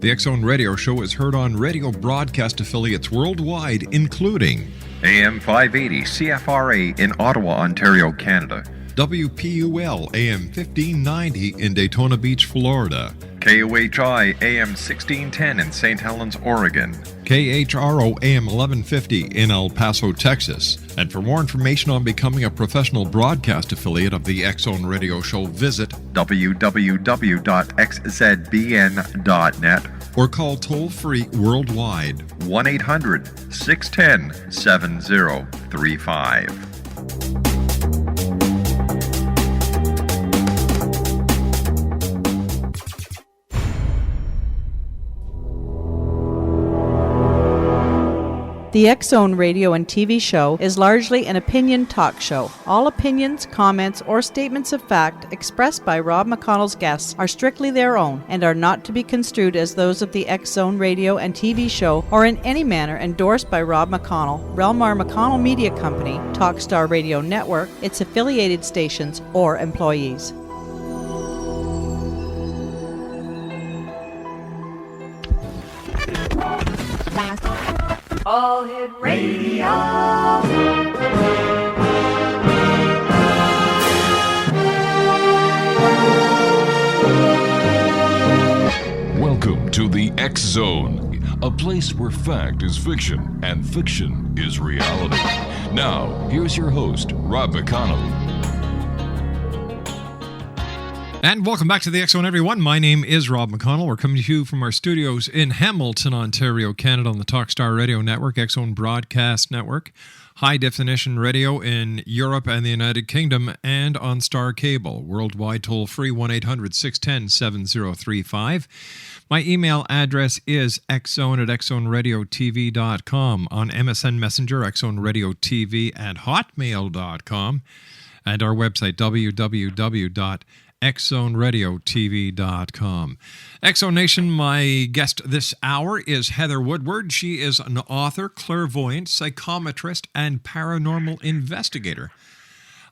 The X Zone Radio Show is heard on radio broadcast affiliates worldwide, including AM 580 CFRA in Ottawa, Ontario, Canada. WPUL AM 1590 in Daytona Beach, Florida. KOHI AM 1610 in St. Helens, Oregon. KHRO AM 1150 in El Paso, Texas. And for more information on becoming a professional broadcast affiliate of the X Zone Radio Show, visit www.xzbn.net or call toll-free worldwide 1-800-610-7035. The X Zone radio and TV show is largely an opinion talk show. All opinions, comments, or statements of fact expressed by Rob McConnell's guests are strictly their own and are not to be construed as those of the X Zone radio and TV show or in any manner endorsed by Rob McConnell, Relmar McConnell Media Company, Talkstar Radio Network, its affiliated stations, or employees. All Hit Radio. Welcome to the X Zone, a place where fact is fiction and fiction is reality. Now, here's your host, Rob McConnell. And welcome back to the X Zone, everyone. My name is Rob McConnell. We're coming to you from our studios in Hamilton, Ontario, Canada, on the Talkstar Radio Network, X Zone Broadcast Network, High Definition Radio in Europe and the United Kingdom, and on Star Cable. Worldwide toll-free, 1-800-610-7035. My email address is xzone@xzoneradiotv.com. On MSN Messenger, xzoneradiotv at hotmail.com. And our website, www.xzoneradiotv.com. X Zone Nation, my guest this hour is Heather Woodward. She is an author, clairvoyant, psychometrist, and paranormal investigator.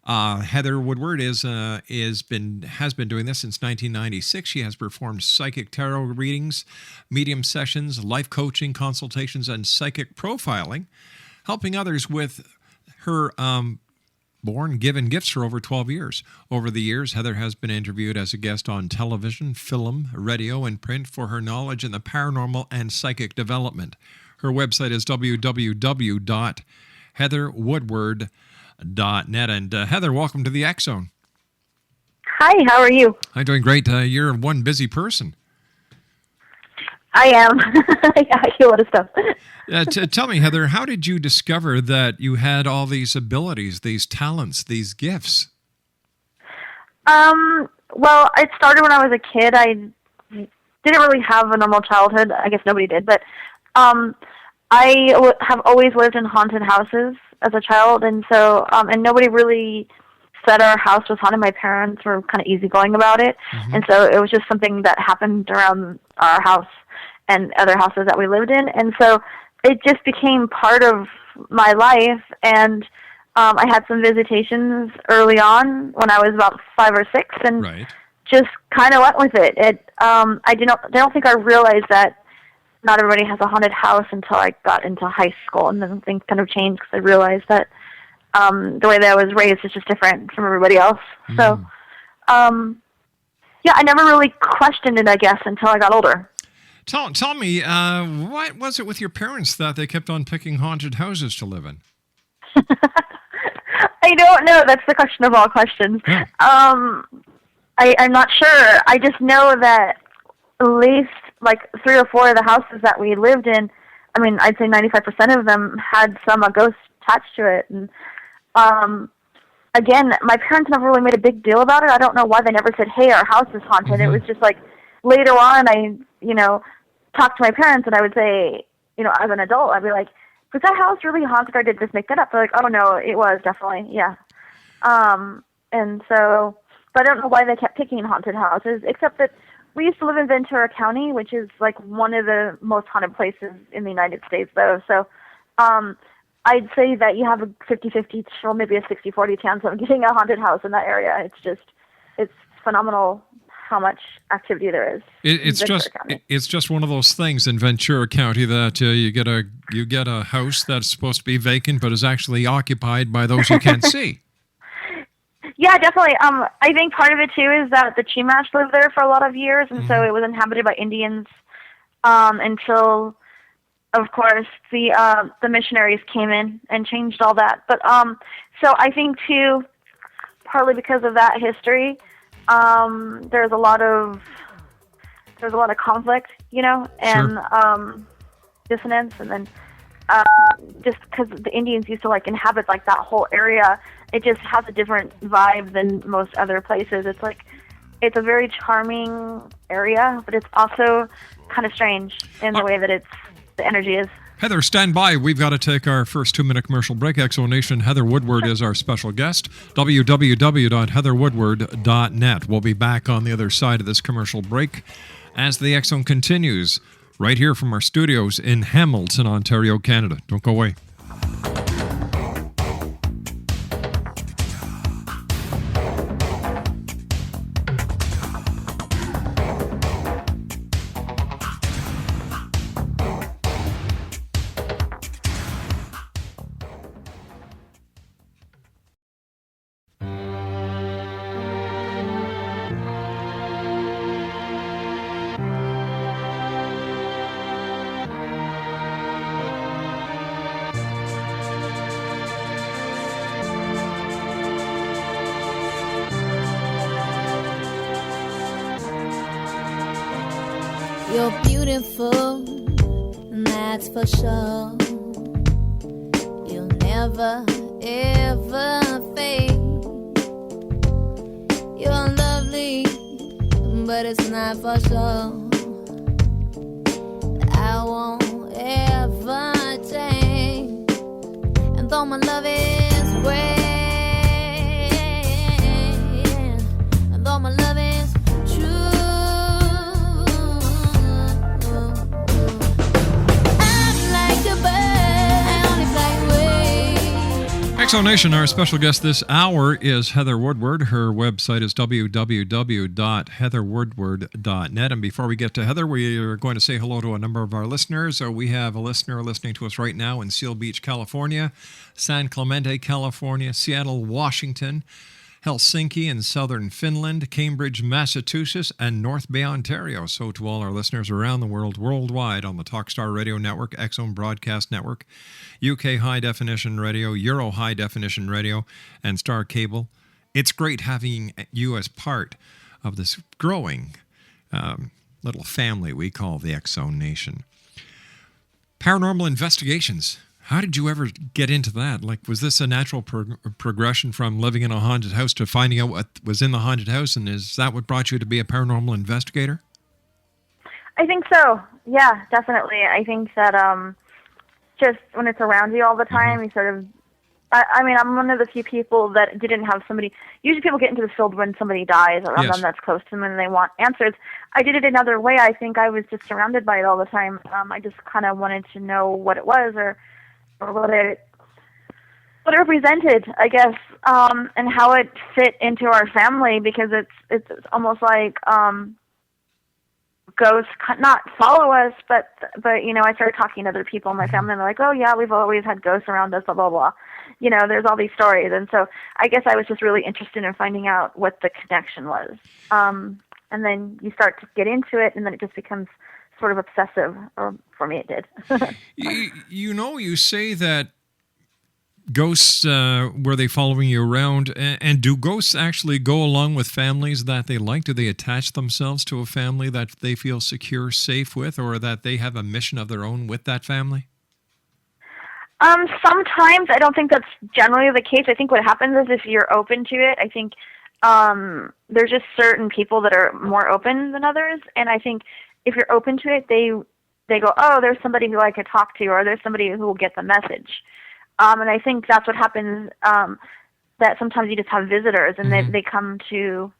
Heather Woodward has been doing this since 1996. She has performed psychic tarot readings, medium sessions, life coaching, consultations, and psychic profiling, helping others with her given gifts for over 12 years. Over the years, Heather has been interviewed as a guest on television, film, radio, and print for her knowledge in the paranormal and psychic development. Her website is www.heatherwoodward.net. And Heather, welcome to the X Zone. Hi, how are you? I'm doing great. You're one busy person. I am. I do a lot of stuff. Tell me, Heather, how did you discover that you had all these abilities, these talents, these gifts? Well, it started when I was a kid. I didn't really have a normal childhood. I guess nobody did. But I have always lived in haunted houses as a child. And so, and nobody really said our house was haunted. My parents were kind of easygoing about it. Mm-hmm. And so it was just something that happened around our house and other houses that we lived in. And so it just became part of my life. And I had some visitations early on when I was about 5 or 6 and just kind of went with it. I don't think I realized that not everybody has a haunted house until I got into high school. And then things kind of changed because I realized that the way that I was raised is just different from everybody else. Mm. So, I never really questioned it, I guess, until I got older. Tell me, what was it with your parents that they kept on picking haunted houses to live in? I don't know. That's the question of all questions. Yeah. I'm not sure. I just know that at least like 3 or 4 of the houses that we lived in, I mean, I'd say 95% of them had some ghost attached to it. And again, my parents never really made a big deal about it. I don't know why they never said, hey, our house is haunted. Mm-hmm. It was just like later on I, talked to my parents and I would say, as an adult, I'd be like, was that house really haunted or did this make that up? They're like, oh no, it was definitely, yeah. And so, but I don't know why they kept picking haunted houses, except that we used to live in Ventura County, which is like one of the most haunted places in the United States though. So, I'd say that you have a 50-50 or maybe a 60-40 chance of getting a haunted house in that area. It's phenomenal how much activity there is. It's just one of those things in Ventura County that you get a house that's supposed to be vacant but is actually occupied by those you can't see. Yeah, definitely. I think part of it too is that the Chumash lived there for a lot of years, and so it was inhabited by Indians until, of course, the missionaries came in and changed all that. But so I think too, partly because of that history, there's a lot of conflict, and dissonance, and then just because the Indians used to like inhabit like that whole area, it just has a different vibe than most other places. It's a very charming area, but it's also kind of strange in the way that the energy is. Heather, stand by. We've got to take our first 2-minute commercial break. Exonation, Heather Woodward is our special guest. www.heatherwoodward.net. We'll be back on the other side of this commercial break as the X-Zone continues right here from our studios in Hamilton, Ontario, Canada. Don't go away. You're beautiful, that's for sure. You'll never, ever fade. You're lovely, but it's not for sure. I won't ever change. And though my love is great, and though my love is true, Exonation, our special guest this hour is Heather Woodward. Her website is www.heatherwoodward.net. And before we get to Heather, we are going to say hello to a number of our listeners. We have a listener listening to us right now in Seal Beach, California, San Clemente, California, Seattle, Washington, Helsinki in southern Finland, Cambridge, Massachusetts, and North Bay, Ontario. So to all our listeners around the world, worldwide on the Talkstar Radio Network, X-Zone Broadcast Network, UK High Definition Radio, Euro High Definition Radio, and Star Cable, it's great having you as part of this growing little family we call the X-Zone Nation. Paranormal investigations. How did you ever get into that? Like, was this a natural progression from living in a haunted house to finding out what was in the haunted house? And is that what brought you to be a paranormal investigator? I think so. Yeah, definitely. I think that just when it's around you all the time, you sort of... I mean, I'm one of the few people that didn't have somebody... Usually people get into the field when somebody dies around them that's close to them and they want answers. I did it another way. I think I was just surrounded by it all the time. I just kind of wanted to know what it was or what it represented, I guess, and how it fit into our family, because it's almost like ghosts not follow us, but I started talking to other people in my family, and they're like, oh yeah, we've always had ghosts around us, blah blah blah. There's all these stories, and so I guess I was just really interested in finding out what the connection was. And then you start to get into it, and then it just becomes sort of obsessive, or for me it did. You say that ghosts, were they following you around? And do ghosts actually go along with families that they like? Do they attach themselves to a family that they feel secure, safe with, or that they have a mission of their own with that family? Sometimes. I don't think that's generally the case. I think what happens is if you're open to it, I think there's just certain people that are more open than others, and I think if you're open to it, they go, oh, there's somebody who I could talk to, or there's somebody who will get the message. And I think that's what happens, that sometimes you just have visitors, and they come to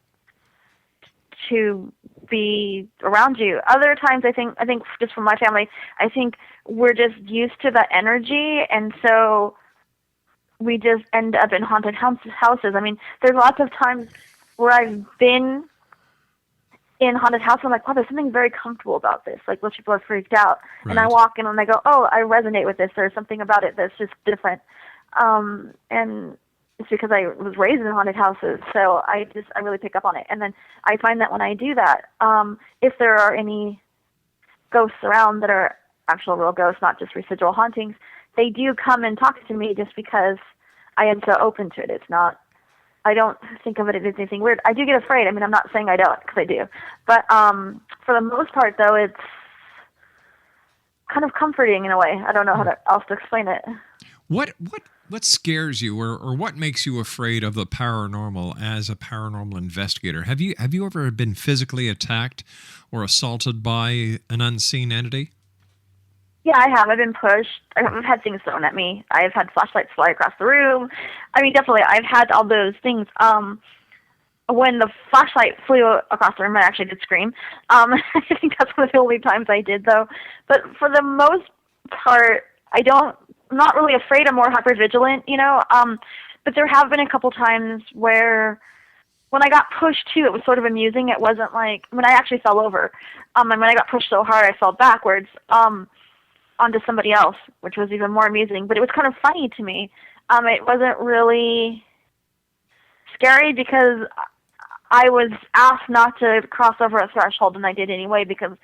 be around you. Other times, I think just from my family, I think we're just used to the energy, and so we just end up in haunted houses. I mean, there's lots of times where I've been in haunted house, I'm like, wow, there's something very comfortable about this. Like, most people are freaked out. Right. And I walk in and I go, oh, I resonate with this. There's something about it that's just different. And it's because I was raised in haunted houses, so I really pick up on it. And then I find that when I do that, if there are any ghosts around that are actual real ghosts, not just residual hauntings, they do come and talk to me just because I am so open to it. It's not, I don't think of it as anything weird. I do get afraid. I mean, I'm not saying I don't, because I do. But for the most part, though, it's kind of comforting in a way. I don't know how else to explain it. What scares you, or what makes you afraid of the paranormal as a paranormal investigator? Have you ever been physically attacked or assaulted by an unseen entity? Yeah, I have. I've been pushed. I've had things thrown at me. I've had flashlights fly across the room. I mean, definitely, I've had all those things. When the flashlight flew across the room, I actually did scream. I think that's one of the only times I did, though. But for the most part, I'm not really afraid. I'm more hypervigilant, you know. But there have been a couple times where, when I got pushed too, it was sort of amusing. It wasn't like when I actually fell over. And when I got pushed so hard, I fell backwards onto somebody else, which was even more amusing. But it was kind of funny to me. It wasn't really scary because I was asked not to cross over a threshold, and I did anyway because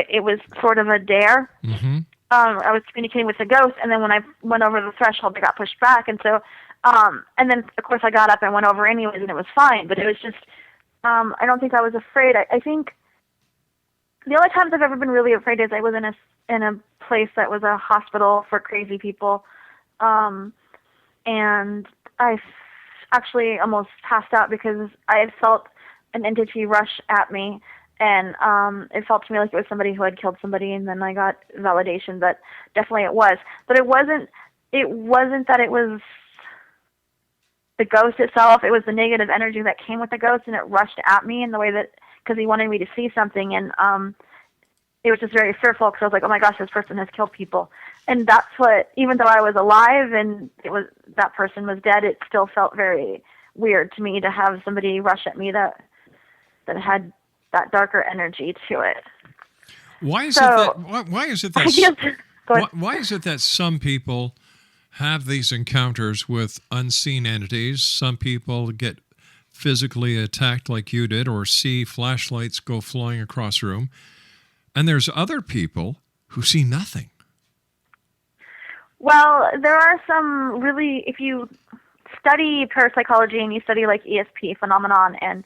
it was sort of a dare. Mm-hmm. I was communicating with the ghost, and then when I went over the threshold, I got pushed back, and so, and then of course I got up and went over anyways, and it was fine. But it was just, I don't think I was afraid. I think the only times I've ever been really afraid is I was in a place that was a hospital for crazy people, and I actually almost passed out because I had felt an entity rush at me. And it felt to me like it was somebody who had killed somebody, and then I got validation that definitely it was. But it wasn't that it was the ghost itself. It was the negative energy that came with the ghost, and it rushed at me in the way that, because he wanted me to see something, and it was just very fearful because I was like, oh my gosh, this person has killed people. And that's what, even though I was alive and that person was dead, it still felt very weird to me to have somebody rush at me that had that darker energy to it. Why is it that some people have these encounters with unseen entities? Some people get physically attacked like you did, or see flashlights go flying across the room, and there's other people who see nothing. Well, there are some really, if you study parapsychology and you study like ESP phenomenon and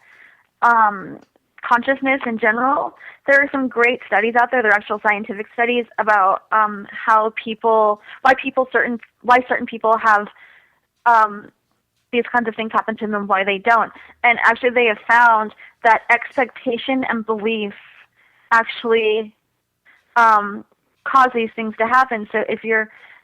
consciousness in general, there are some great studies out there. There are actual scientific studies about why certain people have these kinds of things happen to them, why they don't. And actually, they have found that expectation and belief actually cause these things to happen. So if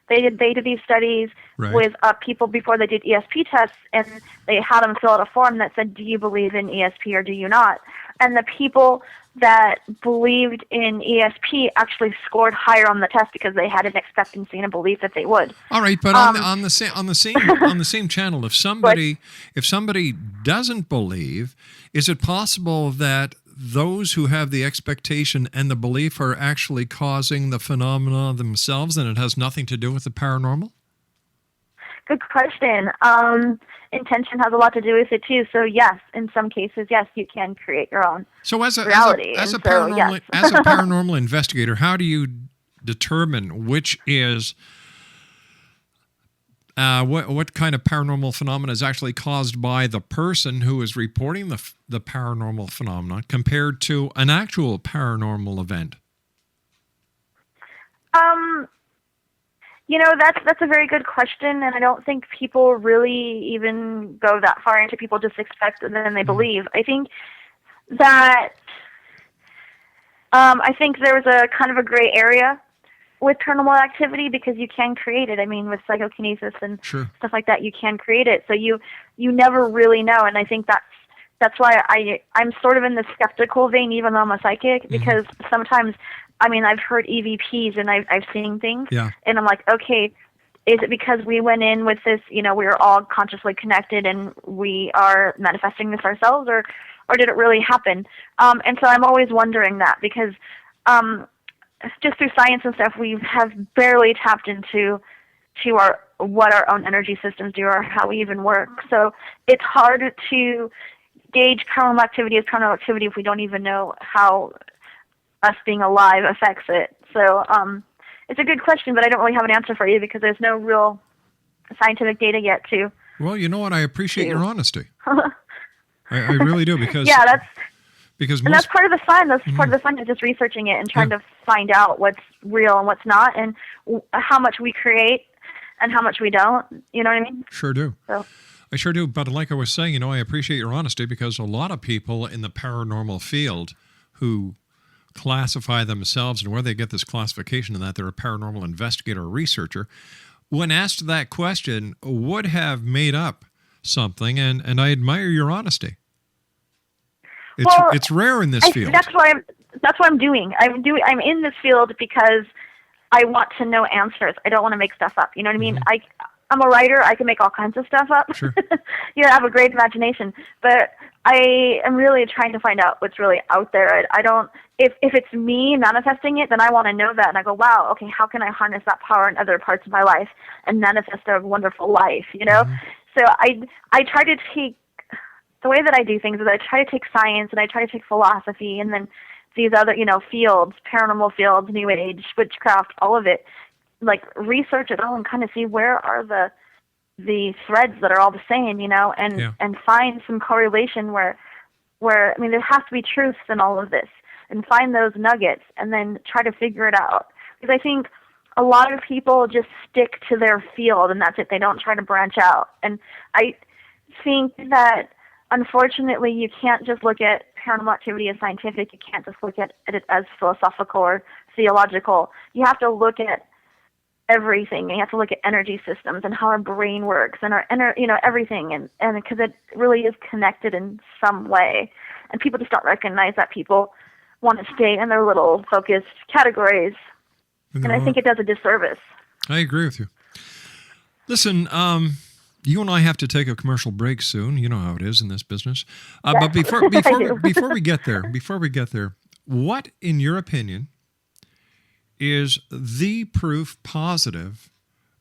they did these studies with people before they did ESP tests, and they had them fill out a form that said, do you believe in ESP or do you not? And the people that believed in ESP actually scored higher on the test because they had an expectancy and a belief that they would. All right, but on the same channel, if somebody doesn't believe, is it possible that those who have the expectation and the belief are actually causing the phenomena themselves, and it has nothing to do with the paranormal? Good question. Intention has a lot to do with it too. So yes, in some cases, yes, you can create your own reality. As a paranormal investigator, how do you determine which is what kind of paranormal phenomena is actually caused by the person who is reporting the paranormal phenomena compared to an actual paranormal event? That's a very good question, and I don't think people really even go that far into. People just expect and then they believe. I think that there's a kind of a gray area with paranormal activity because you can create it. I mean, with psychokinesis and stuff like that, you can create it. So you never really know, and I think that's why I'm sort of in the skeptical vein, even though I'm a psychic, because sometimes, I mean, I've heard EVPs and I've seen things, and I'm like, okay, is it because we went in with this, we are all consciously connected and we are manifesting this ourselves, or or did it really happen? And so I'm always wondering that, because just through science and stuff, we have barely tapped into what our own energy systems do, or how we even work. So it's hard to gauge paranormal activity as paranormal activity if we don't even know how us being alive affects it. So it's a good question, but I don't really have an answer for you, because there's no real scientific data yet to. Well, you know what? I appreciate your honesty. I really do, because that's part of the fun. That's part of the fun, is just researching it and trying to find out what's real and what's not, and how much we create and how much we don't. You know what I mean? Sure do. So. I sure do. But like I was saying, I appreciate your honesty, because a lot of people in the paranormal field who classify themselves, and where they get this classification, and that they're a paranormal investigator or researcher, when asked that question, would have made up something, and I admire your honesty. It's rare in this field. That's what I'm doing. I'm in this field because I want to know answers. I don't want to make stuff up. You know what I mean? I'm a writer. I can make all kinds of stuff up. Sure. I have a great imagination, but I am really trying to find out what's really out there. I don't. If it's me manifesting it, then I want to know that, and I go, wow, okay, how can I harness that power in other parts of my life and manifest a wonderful life? So I try to take, the way that I do things is I try to take science, and I try to take philosophy, and then these other fields, paranormal fields, New Age, witchcraft, all of it, like research it all and kind of see where are the threads that are all the same, and find some correlation where there has to be truths in all of this, and find those nuggets, and then try to figure it out. Because I think a lot of people just stick to their field, and that's it. They don't try to branch out. And I think that, unfortunately, you can't just look at paranormal activity as scientific. You can't just look at it as philosophical or theological. You have to look at everything. You have to look at energy systems and how our brain works and our everything, and because it really is connected in some way. And people just don't recognize that. People want to stay in their little focused categories, and I think it does a disservice. I agree with you. Listen, you and I have to take a commercial break soon. You know how it is in this business. But before we get there, what, in your opinion, is the proof positive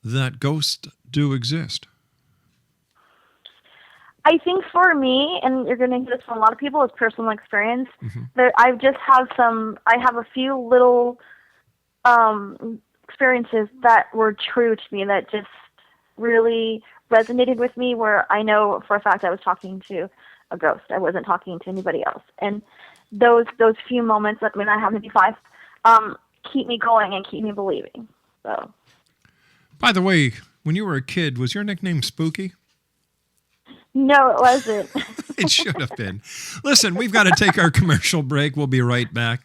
that ghosts do exist? I think for me, and you're going to hear this from a lot of people, is personal experience. That I have a few little experiences that were true to me, that just really resonated with me, where I know for a fact I was talking to a ghost. I wasn't talking to anybody else. And those few moments, I have maybe 5, keep me going and keep me believing. So. By the way, when you were a kid, was your nickname Spooky? No, it wasn't. It should have been. Listen, we've got to take our commercial break. We'll be right back.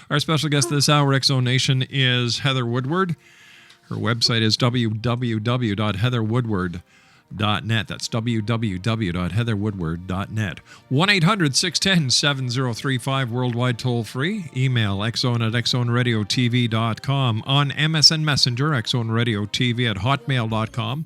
Our special guest this hour, X-Zone Nation, is Heather Woodward. Her website is www.heatherwoodward.net. That's www.heatherwoodward.net. 1-800-610-7035, worldwide toll free. Email xzone@xzoneradiotv.com. On MSN Messenger, xzoneradiotv@hotmail.com.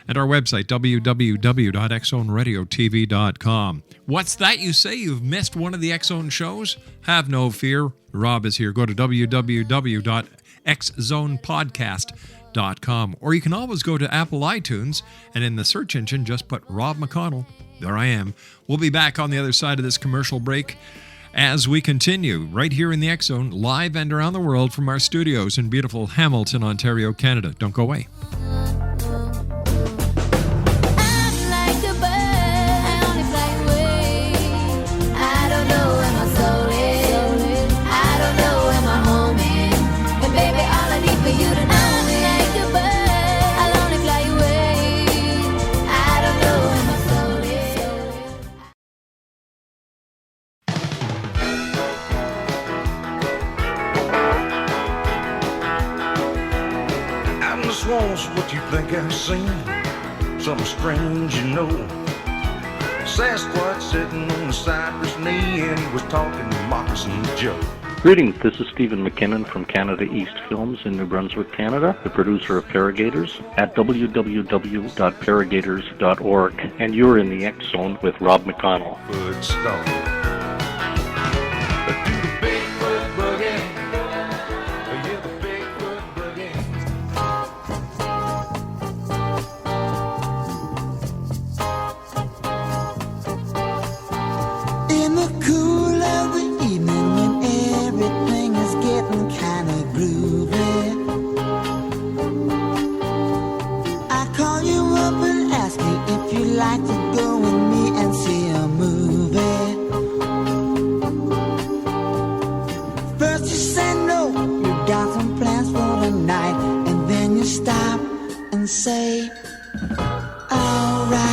And our website, www.xzoneradiotv.com. What's that you say? You've missed one of the X-Zone shows? Have no fear. Rob is here. Go to www.xzonepodcast.com. Or you can always go to Apple iTunes, and in the search engine, just put Rob McConnell. There I am. We'll be back on the other side of this commercial break as we continue right here in the X-Zone, live and around the world from our studios in beautiful Hamilton, Ontario, Canada. Don't go away. What you think I've seen? Something strange, Sasquatch sitting on the cypress knee, and he was talking to Moccasin Joe. Greetings, this is Stephen McKinnon from Canada East Films in New Brunswick, Canada, the producer of Paragators at www.paragators.org, and you're in the X-Zone with Rob McConnell. Footstone.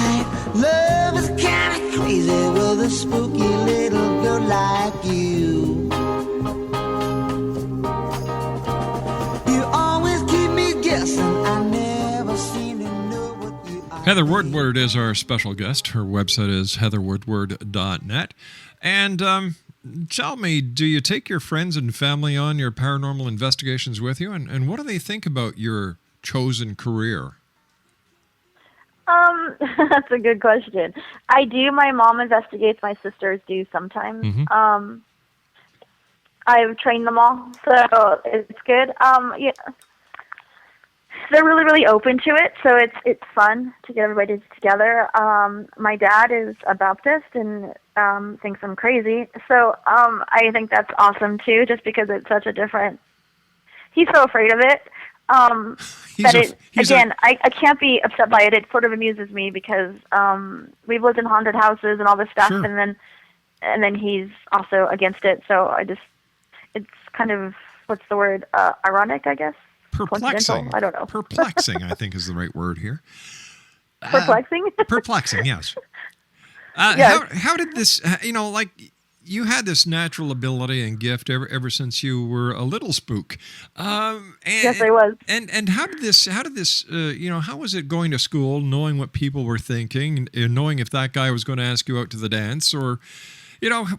night. Love is kinda crazy with a spooky little girl like you. You always keep me guessing. I never seem to know what you are. Heather Woodward is our special guest. Her website is heatherwoodward.net. And tell me, do you take your friends and family on your paranormal investigations with you? And what do they think about your chosen career? That's a good question. I do. My mom investigates. My sisters do sometimes. Mm-hmm. I've trained them all, so it's good. Yeah, they're really, really open to it, so it's fun to get everybody together. My dad is a Baptist and thinks I'm crazy, so I think that's awesome too, just because it's such a different. He's so afraid of it. I can't be upset by it. It sort of amuses me because we've lived in haunted houses and all this stuff, Sure. and then he's also against it. So it's kind of, what's the word? Ironic, I guess. Perplexing. I don't know. Perplexing, I think, is the right word here. Perplexing? Perplexing, yes. Yes. How did this, you had this natural ability and gift ever since you were a little spook. Yes, I was. And how was it going to school, knowing what people were thinking, and knowing if that guy was going to ask you out to the dance, or,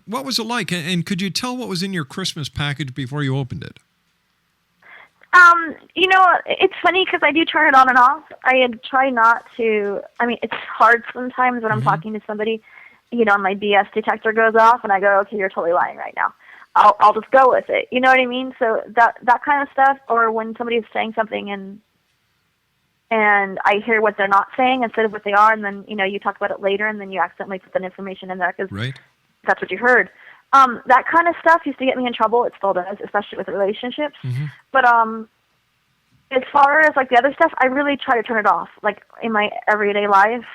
what was it like? And could you tell what was in your Christmas package before you opened it? It's funny because I do turn it on and off. I try not to. I mean, it's hard sometimes when I'm talking to somebody. My BS detector goes off, and I go, "Okay, you're totally lying right now." I'll just go with it. You know what I mean? So that kind of stuff, or when somebody is saying something and I hear what they're not saying instead of what they are, and then you talk about it later, and then you accidentally put that information in there because that's what you heard. That kind of stuff used to get me in trouble. It still does, especially with relationships. Mm-hmm. But as far as like the other stuff, I really try to turn it off. Like in my everyday life,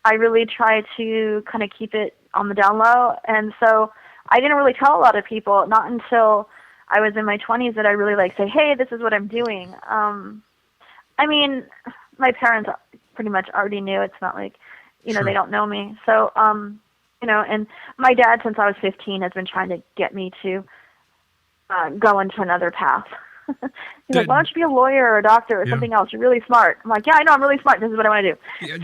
I really try to kind of keep it on the down low. And so I didn't really tell a lot of people, not until I was in my 20s, that I really say, hey, this is what I'm doing. I mean, my parents pretty much already knew. It's not like, Sure. They don't know me. So, and my dad, since I was 15, has been trying to get me to go into another path. He's like, why don't you be a lawyer or a doctor or something else? You're really smart. I'm like, yeah, I know, I'm really smart. This is what I want to do. Yeah,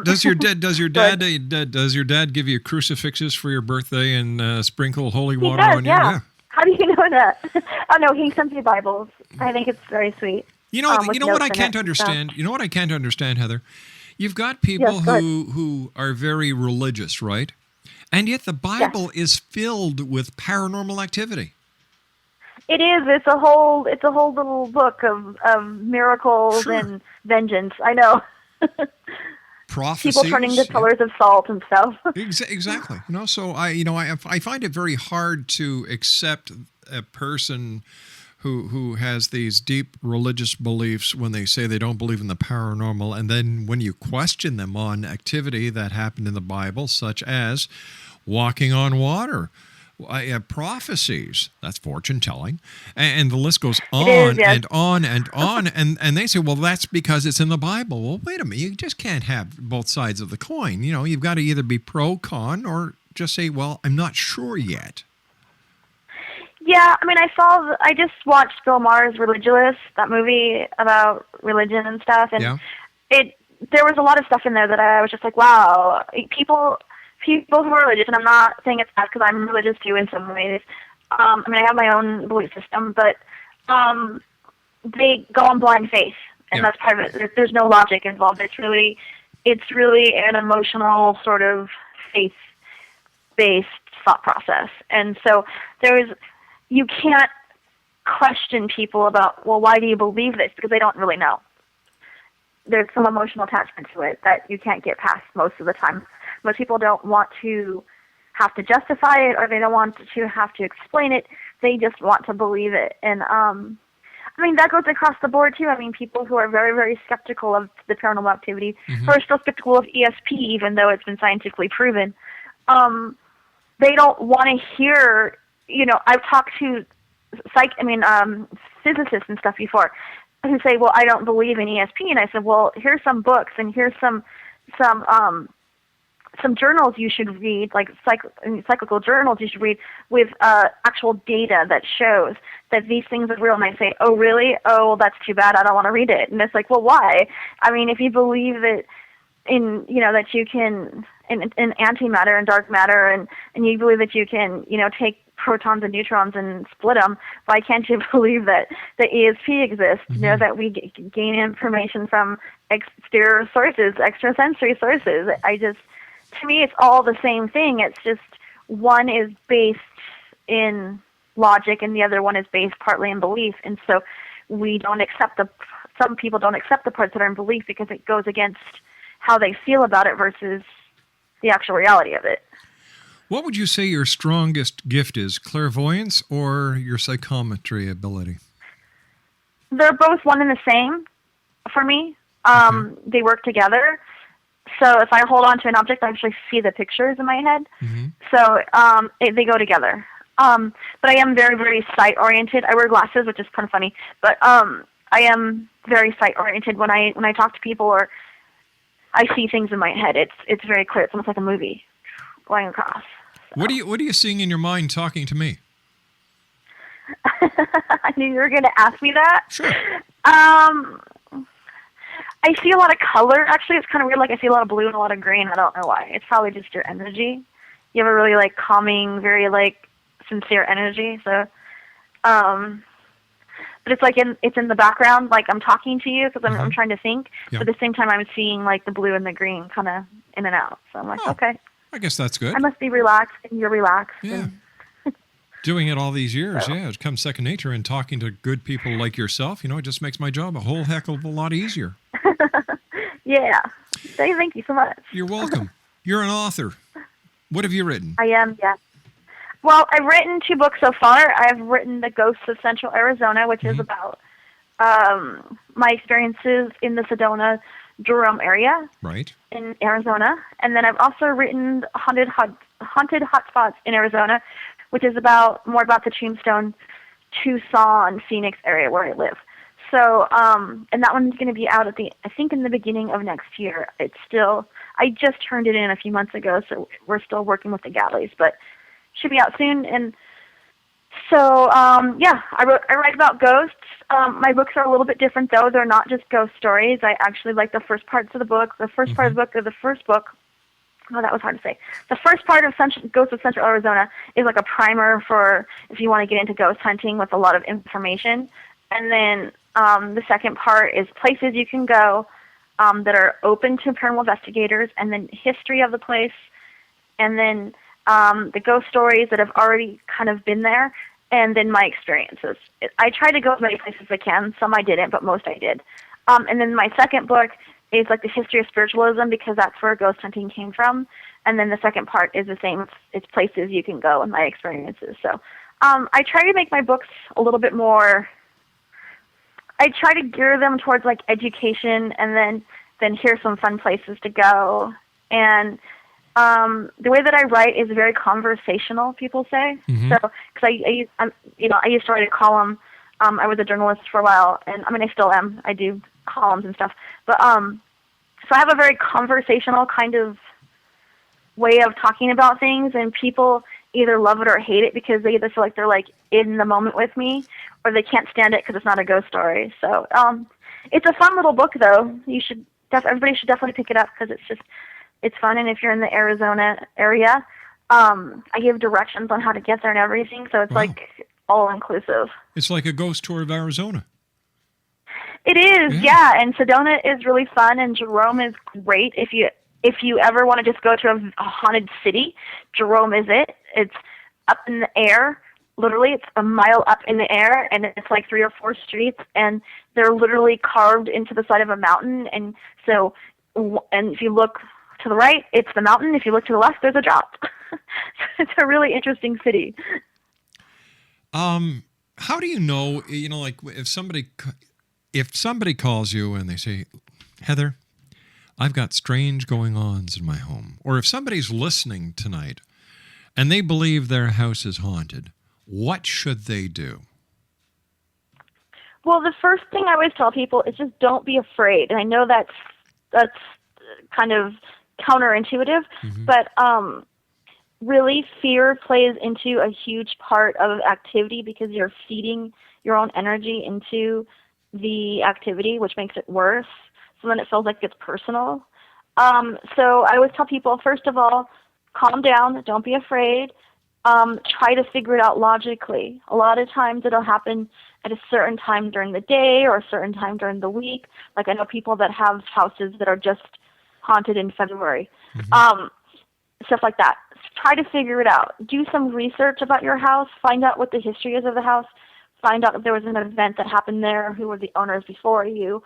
does your dad give you crucifixes for your birthday and sprinkle holy water on you? Yeah. How do you know that? Oh no, he sends me Bibles. I think it's very sweet. You know what I can't understand? You know what I can't understand, Heather? You've got people who are very religious, right? And yet the Bible is filled with paranormal activity. It is. It's a whole little book of miracles and vengeance. I know. Prophecies. People turning to pillars of salt and stuff. Exactly. So I find it very hard to accept a person who has these deep religious beliefs when they say they don't believe in the paranormal, and then when you question them on activity that happened in the Bible, such as walking on water, prophecies, that's fortune telling, and the list goes on and on and on, and they say, well, that's because it's in the Bible. Well, wait a minute, you just can't have both sides of the coin. You've got to either be pro, con, or just say, well, I'm not sure yet. Yeah, I mean, I just watched Bill Maher's Religious, that movie about religion and stuff, and there was a lot of stuff in there that I was just like, wow, people who are religious, and I'm not saying it's bad because I'm religious too in some ways. I mean, I have my own belief system, but they go on blind faith, and that's part of it. There's no logic involved. It's really an emotional sort of faith-based thought process, and so you can't question people about, well, why do you believe this? Because they don't really know. There's some emotional attachment to it that you can't get past most of the time. Most people don't want to have to justify it, or they don't want to have to explain it. They just want to believe it. And I mean, that goes across the board too. I mean, people who are very, very skeptical of the paranormal activity, who are still skeptical of ESP, even though it's been scientifically proven. They don't want to hear. I've talked to physicists and stuff before who say, well, I don't believe in ESP. And I said, well, here's some books and here's some some journals you should read, like cyclical journals you should read with actual data that shows that these things are real. And I say, oh, really? Oh, well, that's too bad. I don't want to read it. And it's like, well, why? I mean, if you believe that that you can, in antimatter and dark matter, and you believe that you can, take protons and neutrons and split them, why can't you believe that the ESP exists, that we gain information from exterior sources, extrasensory sources? To me, it's all the same thing. It's just one is based in logic and the other one is based partly in belief. And so some people don't accept the parts that are in belief because it goes against how they feel about it versus the actual reality of it. What would you say your strongest gift is, clairvoyance or your psychometry ability? They're both one and the same for me. They work together. So if I hold on to an object, I actually see the pictures in my head. Mm-hmm. So they go together. But I am very, very sight-oriented. I wear glasses, which is kind of funny. But I am very sight-oriented when I talk to people or I see things in my head. It's very clear. It's almost like a movie going across. So. What are you seeing in your mind talking to me? I knew you were going to ask me that. Sure. I see a lot of color. Actually, it's kind of weird. Like I see a lot of blue and a lot of green. I don't know why. It's probably just your energy. You have a really calming, very sincere energy. So, but it's it's in the background. Like I'm talking to you because I'm trying to think. Yep. But at the same time, I'm seeing the blue and the green kind of in and out. So I'm like, okay. I guess that's good. I must be relaxed, and you're relaxed. Yeah. Doing it all these years, it comes second nature. And talking to good people like yourself, it just makes my job a whole heck of a lot easier. Yeah. Thank you so much. You're welcome. You're an author. What have you written? I am, yeah. Well, I've written 2 books so far. I've written The Ghosts of Central Arizona, which is about my experiences in the Sedona, Jerome area in Arizona. And then I've also written Haunted Hotspots in Arizona, which is more about the Tombstone, Tucson, Phoenix area where I live. So, and that one's going to be out I think in the beginning of next year. I just turned it in a few months ago, so we're still working with the galleys, but should be out soon. And so, I write about ghosts. My books are a little bit different, though. They're not just ghost stories. I actually like the first parts of the book. The first part of the book, oh, that was hard to say. The first part of Ghosts of Central Arizona is like a primer for if you want to get into ghost hunting with a lot of information. And then the second part is places you can go that are open to paranormal investigators, and then history of the place, and then the ghost stories that have already kind of been there, and then my experiences. I try to go as many places as I can. Some I didn't, but most I did. And then my second book is the history of spiritualism, because that's where ghost hunting came from. And then the second part is the same. It's places you can go and my experiences. So I try to make my books a little bit more, I try to gear them towards education, and then here's some fun places to go. And the way that I write is very conversational, people say. Mm-hmm. So, because I used to write a column. I was a journalist for a while, and I still am. I do columns and stuff. But so I have a very conversational kind of way of talking about things, and people either love it or hate it because they either feel like they're in the moment with me, or they can't stand it because it's not a ghost story. So it's a fun little book, though. Everybody should definitely pick it up because it's fun. And if you're in the Arizona area, I give directions on how to get there and everything. So it's all inclusive. It's like a ghost tour of Arizona. It is, yeah. And Sedona is really fun, and Jerome is great. If you ever want to just go to a haunted city, Jerome is it. It's up in the air. Literally, it's a mile up in the air, and it's 3 or 4 streets, and they're literally carved into the side of a mountain. And so, and if you look to the right, it's the mountain. If you look to the left, there's a drop. It's a really interesting city. How do you know? If somebody calls you and they say, Heather, I've got strange going-ons in my home, or if somebody's listening tonight and they believe their house is haunted, what should they do? Well, the first thing I always tell people is just don't be afraid. And I know that's kind of counterintuitive, but really fear plays into a huge part of activity because you're feeding your own energy into the activity, which makes it worse. So then it feels like it's personal. So I always tell people, first of all, calm down, don't be afraid. Try to figure it out logically. A lot of times it'll happen at a certain time during the day or a certain time during the week. Like I know people that have houses that are just haunted in February. Stuff like that. Try to figure it out. Do some research about your house. Find out what the history is of the house. Find out if there was an event that happened there, who were the owners before you.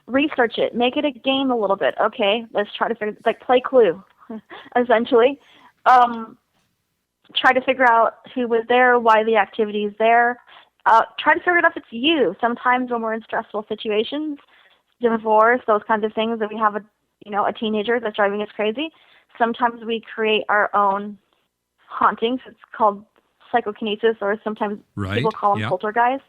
Research it. Make it a game a little bit. Okay, let's try to figure, like play Clue, essentially. Try to figure out who was there, why the activity is there. Try to figure it out if it's you. Sometimes when we're in stressful situations, divorce, those kinds of things, that we have a teenager that's driving us crazy, sometimes we create our own hauntings. It's called psychokinesis, or sometimes people call them poltergeists.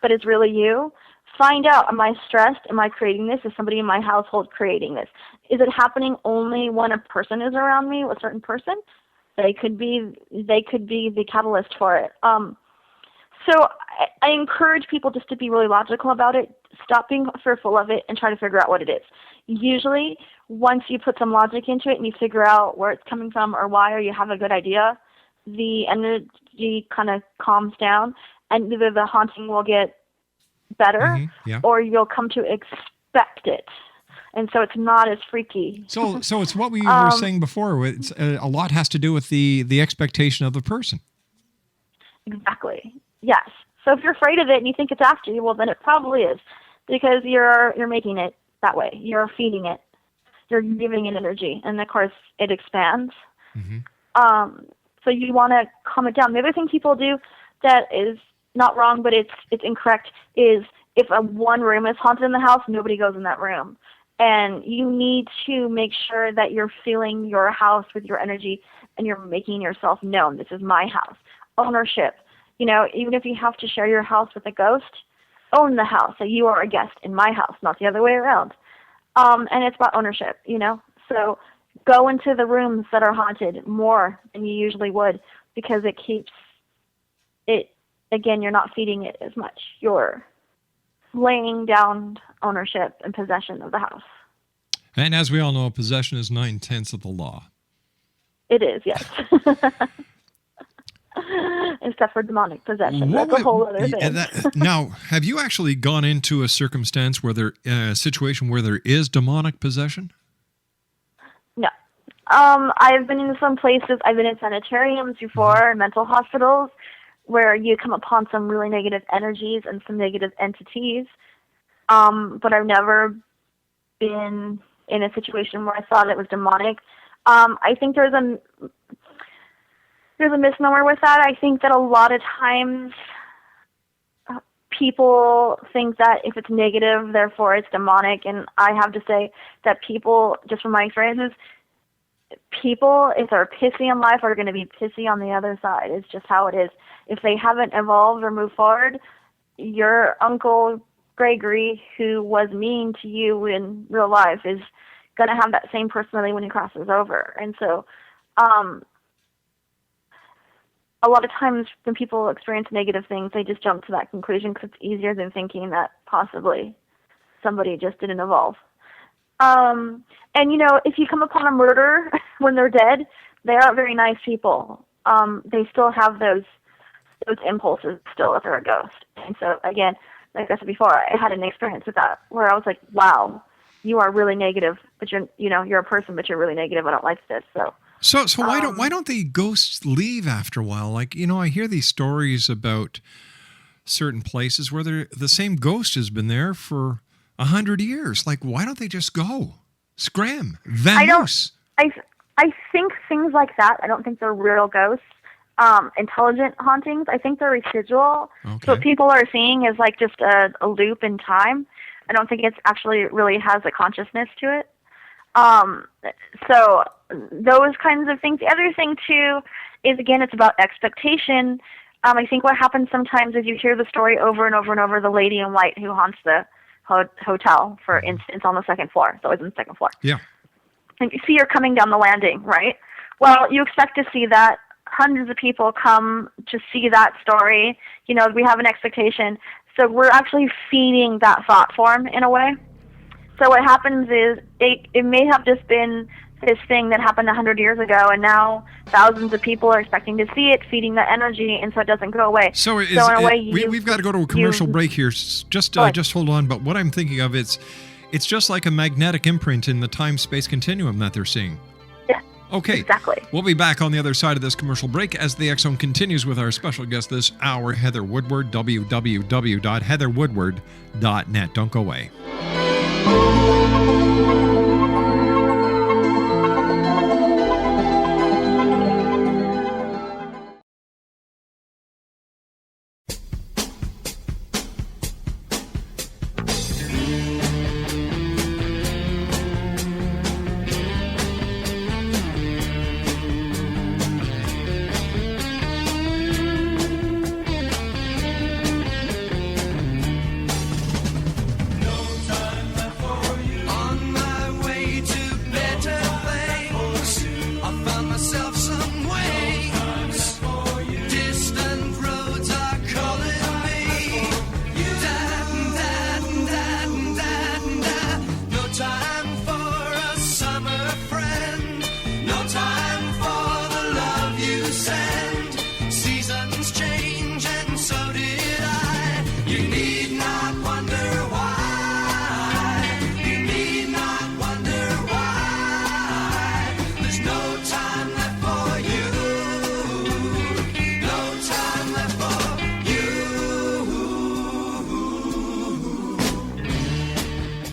But it's really you. Find out, am I stressed? Am I creating this? Is somebody in my household creating this? Is it happening only when a person is around me, a certain person? They could be the catalyst for it. So I encourage people just to be really logical about it. Stop being fearful of it and try to figure out what it is. Usually, once you put some logic into it and you figure out where it's coming from or why, or you have a good idea, the energy kind of calms down, and either the haunting will get better or you'll come to expect it. And so it's not as freaky. So it's what we were saying before. It's, a lot has to do with the expectation of the person. Exactly. Yes. So if you're afraid of it and you think it's after you, well, then it probably is, because you're making it that way. You're feeding it. You're giving it energy, and of course it expands. So you want to calm it down. The other thing people do that is not wrong, but it's incorrect, is if one room is haunted in the house, nobody goes in that room. And you need to make sure that you're filling your house with your energy and you're making yourself known. This is my house. Ownership. Even if you have to share your house with a ghost, own the house. So you are a guest in my house, not the other way around. And it's about ownership, So go into the rooms that are haunted more than you usually would, because it keeps it, again, you're not feeding it as much. You're laying down ownership and possession of the house. And as we all know, possession is 9/10 of the law. It is, yes. Except for demonic possession. That's a whole other thing. Now, have you actually gone into a circumstance where a situation where there is demonic possession? No. I've been in some places, I've been in sanitariums before, mental hospitals, where you come upon some really negative energies and some negative entities. But I've never been in a situation where I thought it was demonic. I think there's a misnomer with that. I think that a lot of times people think that if it's negative, therefore it's demonic. And I have to say that people, just from my experiences, people, if they're pissy in life, are going to be pissy on the other side. It's just how it is. If they haven't evolved or moved forward, your Uncle Gregory, who was mean to you in real life, is going to have that same personality when he crosses over. And so a lot of times when people experience negative things, they just jump to that conclusion because it's easier than thinking that possibly somebody just didn't evolve. And, if you come upon a murderer when they're dead, they aren't very nice people. They still have those impulses still if they're a ghost. And so, again, like I said before, I had an experience with that where I was like, wow, you are really negative, but you're a person, but you're really negative. I don't like this. So why don't the ghosts leave after a while? Like, I hear these stories about certain places where the same ghost has been there for 100 years. Like, why don't they just go? Scram. Vamoose. I think things like that, I don't think they're real ghosts. Intelligent hauntings, I think they're residual. Okay. So what people are seeing is like just a loop in time. I don't think it's actually really has a consciousness to it. So those kinds of things. The other thing too is, again, it's about expectation. I think what happens sometimes is you hear the story over and over and over, the lady in white who haunts the hotel, for instance, on the second floor. It's always on the second floor. Yeah. And you see you're coming down the landing, right? Well, you expect to see that. Hundreds of people come to see that story. We have an expectation. So we're actually feeding that thought form in a way. So what happens is it may have just been this thing that happened 100 years ago, and now thousands of people are expecting to see it, feeding that energy, and so it doesn't go away. So, in a way, we've got to go to a commercial break here. Just hold on. But what I'm thinking of, it's just like a magnetic imprint in the time-space continuum that they're seeing. Yeah. Okay. Exactly. We'll be back on the other side of this commercial break as the X Zone continues with our special guest this hour, Heather Woodward, www.heatherwoodward.net. Don't go away.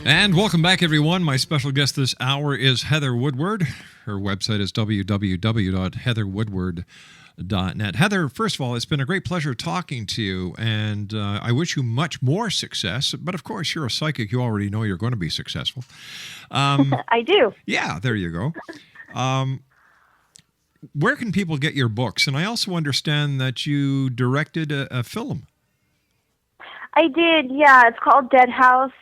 And welcome back, everyone. My special guest this hour is Heather Woodward. Her website is www.heatherwoodward.net. Heather, first of all, it's been a great pleasure talking to you, and I wish you much more success. But of course, you're a psychic. You already know you're going to be successful. I do. Yeah, there you go. Where can people get your books? And I also understand that you directed a film. I did, yeah. It's called Dead House.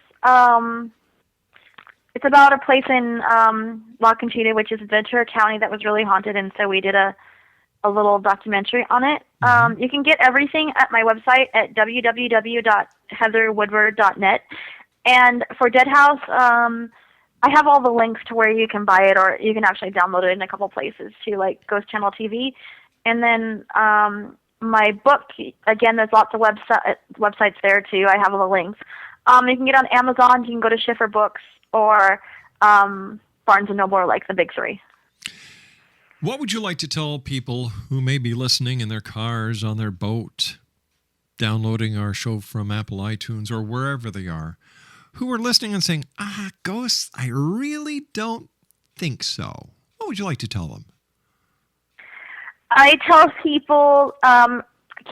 It's about a place in La Conchita, which is Ventura County, that was really haunted, and so we did a little documentary on it. You can get everything at my website at www.heatherwoodward.net. And for Dead House, I have all the links to where you can buy it, or you can actually download it in a couple places too, like Ghost Channel TV. And then my book, again, there's lots of websites there too. I have all the links. You can get on Amazon, you can go to Schiffer Books, or Barnes & Noble, or like the big three. What would you like to tell people who may be listening in their cars, on their boat, downloading our show from Apple iTunes, or wherever they are, who are listening and saying, ghosts, I really don't think so? What would you like to tell them? I tell people,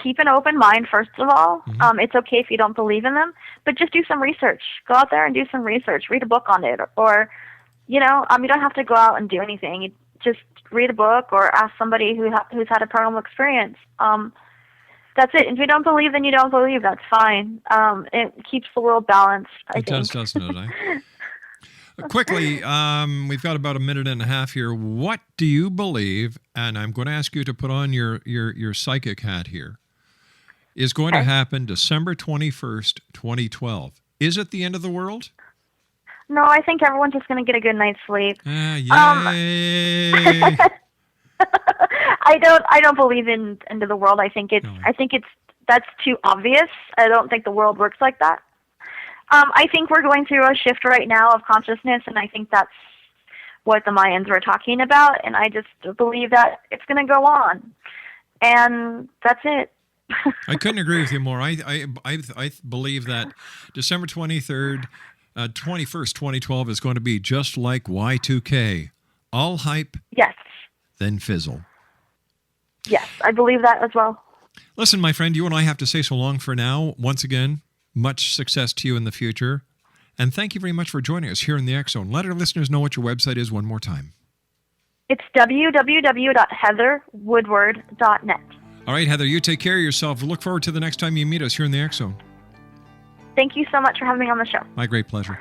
keep an open mind, first of all. It's okay if you don't believe in them, but just do some research. Go out there and do some research. Read a book on it. Or you don't have to go out and do anything. You just read a book or ask somebody who's had a paranormal experience. That's it. If you don't believe, then you don't believe. That's fine. It keeps the world balanced, I think. Does, doesn't it? Quickly, we've got about a minute and a half here. What do you believe, and I'm going to ask you to put on your psychic hat here, is going to happen December 21st, 2012? Is it the end of the world? No, I think everyone's just going to get a good night's sleep. Yay! I don't believe in end of the world. I think that's too obvious. I don't think the world works like that. I think we're going through a shift right now of consciousness, and I think that's what the Mayans were talking about, and I just believe that it's going to go on. And that's it. I couldn't agree with you more. I believe that December 21st, 2012 is going to be just like Y2K. All hype, yes, then fizzle. Yes, I believe that as well. Listen, my friend, you and I have to say so long for now. Once again, much success to you in the future. And thank you very much for joining us here in the X Zone. Let our listeners know what your website is one more time. It's www.heatherwoodward.net. All right, Heather, you take care of yourself. We look forward to the next time you meet us here in the X Zone. Thank you so much for having me on the show. My great pleasure.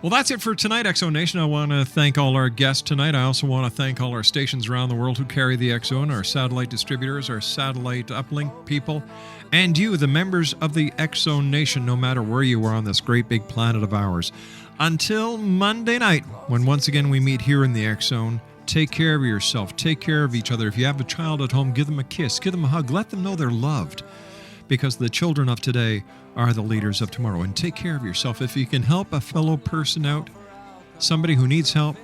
Well, that's it for tonight, X Zone Nation. I want to thank all our guests tonight. I also want to thank all our stations around the world who carry the X Zone, our satellite distributors, our satellite uplink people, and you, the members of the X Zone Nation, no matter where you are on this great big planet of ours. Until Monday night, when once again we meet here in the X Zone, take care of yourself. Take care of each other. If you have a child at home, give them a kiss. Give them a hug. Let them know they're loved. Because the children of today are the leaders of tomorrow. And take care of yourself. If you can help a fellow person out, somebody who needs help,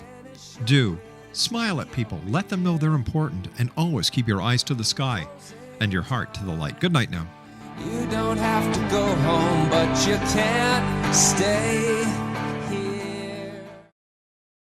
do. Smile at people. Let them know they're important. And always keep your eyes to the sky and your heart to the light. Good night now. You don't have to go home, but you can't stay.